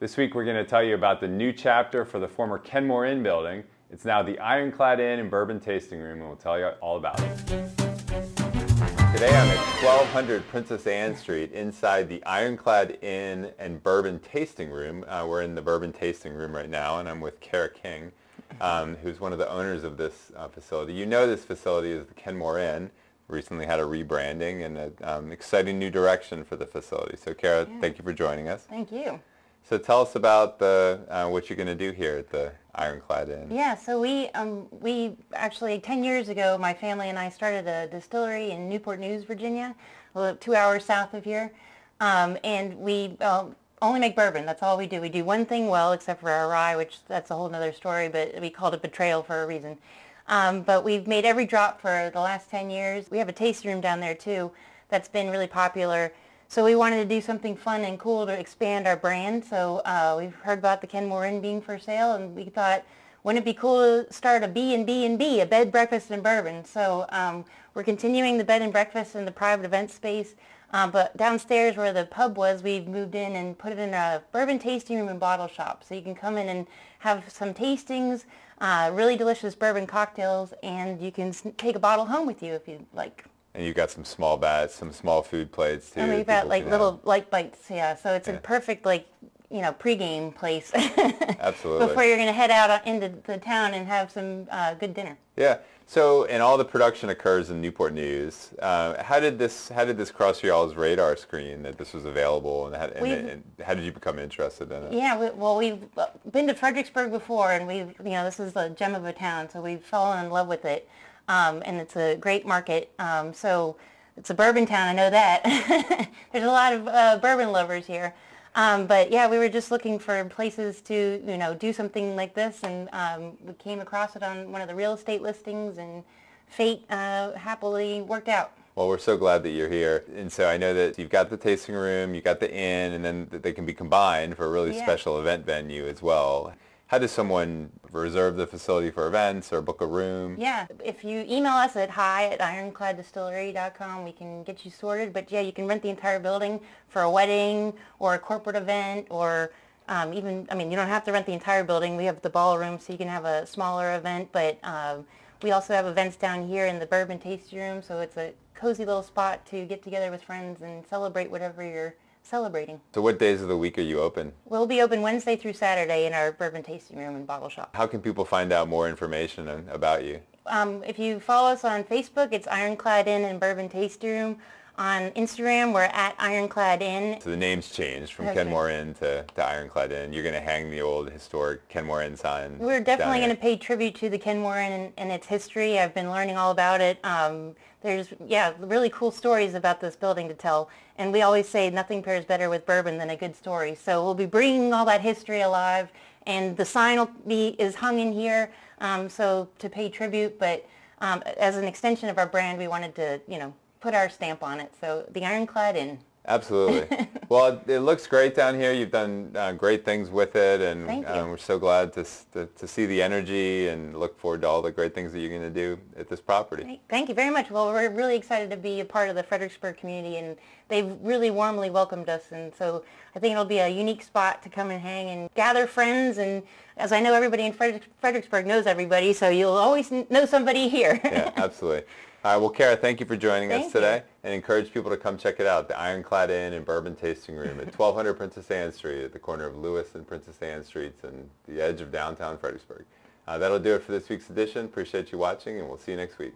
This week we're going to tell you about the new chapter for the former Kenmore Inn building. It's now the Ironclad Inn and Bourbon Tasting Room, and we'll tell you all about it. Today I'm at 1200 Princess Anne Street inside the Ironclad Inn and Bourbon Tasting Room. We're in the Bourbon Tasting Room right now, and I'm with Kara King, who's one of the owners of this facility. You know this facility is the Kenmore Inn. Recently had a rebranding and an exciting new direction for the facility. So Kara, thank you for joining us. Thank you. So tell us about what you're going to do here at the Ironclad Inn. Yeah, so we actually 10 years ago, my family and I started a distillery in Newport News, Virginia, 2 hours south of here, and we only make bourbon. That's all we do. We do one thing well, except for our rye, which that's a whole other story, but we called it betrayal for a reason. But we've made every drop for the last 10 years. We have a tasting room down there too that's been really popular. So we wanted to do something fun and cool to expand our brand. So we've heard about the Kenmore Inn being for sale, and we thought, wouldn't it be cool to start a B&B, a bed, breakfast, and bourbon? So we're continuing the bed and breakfast in the private event space. But downstairs where the pub was, we've moved in and put it in a bourbon tasting room and bottle shop. So you can come in and have some tastings, really delicious bourbon cocktails, and you can take a bottle home with you if you'd like. And you've got some small bats, some small food plates too. And we've got like little light bites, yeah. So it's a perfect pregame place. Absolutely. Before you're going to head out into the town and have some good dinner. Yeah. So, and all the production occurs in Newport News. How did this cross your all's radar screen that this was available, and how did you become interested in it? Yeah, we've been to Fredericksburg before, and this is a gem of a town, so we've fallen in love with it. And it's a great market. So it's a bourbon town, I know that. There's a lot of bourbon lovers here. But yeah, we were just looking for places to, do something like this, and we came across it on one of the real estate listings, and fate happily worked out. Well, we're so glad that you're here. And so I know that you've got the tasting room, you've got the inn, and then they can be combined for a really special event venue as well. How does someone reserve the facility for events or book a room? Yeah, if you email us at hi@ironcladdistillery.com, we can get you sorted. But yeah, you can rent the entire building for a wedding or a corporate event, or you don't have to rent the entire building. We have the ballroom, so you can have a smaller event. But we also have events down here in the Bourbon Tasting Room, so it's a cozy little spot to get together with friends and celebrate whatever you're celebrating. So what days of the week are you open? We'll be open Wednesday through Saturday in our bourbon tasting room and bottle shop. How can people find out more information about you? If you follow us on Facebook, it's Ironclad Inn and Bourbon Tasting Room. On Instagram, we're at Ironclad Inn. So the name's changed from Kenmore Inn to Ironclad Inn. You're going to hang the old historic Kenmore Inn sign. We're definitely going to pay tribute to the Kenmore Inn and its history. I've been learning all about it. There's, really cool stories about this building to tell. And we always say nothing pairs better with bourbon than a good story. So we'll be bringing all that history alive. And the sign is hung in here, so to pay tribute. But as an extension of our brand, we wanted to, put our stamp on it. So the Ironclad Inn. Absolutely. Well, it looks great down here. You've done great things with it, and we're so glad to see the energy and look forward to all the great things that you're going to do at this property. Thank you very much. Well, we're really excited to be a part of the Fredericksburg community, and they've really warmly welcomed us, and so I think it'll be a unique spot to come and hang and gather friends, and as I know, everybody in Fredericksburg knows everybody, so you'll always know somebody here. Yeah, absolutely. All right, well, Kara, thank you for joining us today, and encourage people to come check it out, the Ironclad Inn and Bourbon Tasting Room at 1200 Princess Anne Street at the corner of Lewis and Princess Anne Streets and the edge of downtown Fredericksburg. That'll do it for this week's edition. Appreciate you watching, and we'll see you next week.